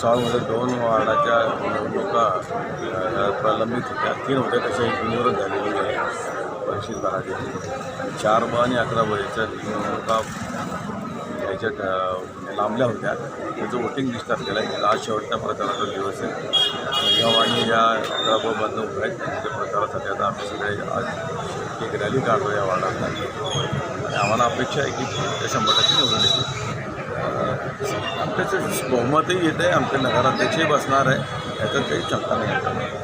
भुसावळमध्ये 2 वार्डाच्या निवडणुका प्रलंबित होत्या. 3 होत्या, त्याच्या एक बिनविरोध झालेली आहे तहसीलदाराची. 4 ब आणि 11 ब याच्या निवडणुका याच्यात लांबल्या होत्या. त्याचं वोटिंग डिस्टर्ब केलं आहे. आज शेवटच्या प्रचाराचा दिवस आहे. आणि या 11 ब बंद उभे आहेत. त्यांच्या प्रचारासाठी आता आम्ही सगळे आज एक रॅली काढतो या वार्डात आणि आम्हाला अपेक्षा आहे की ते 100% निवडून येतील. आमच्याचं बहुमतही येत आहे. आमचे नगराध्यक्षही बसणार आहे, याच्यात काही शंका नाही.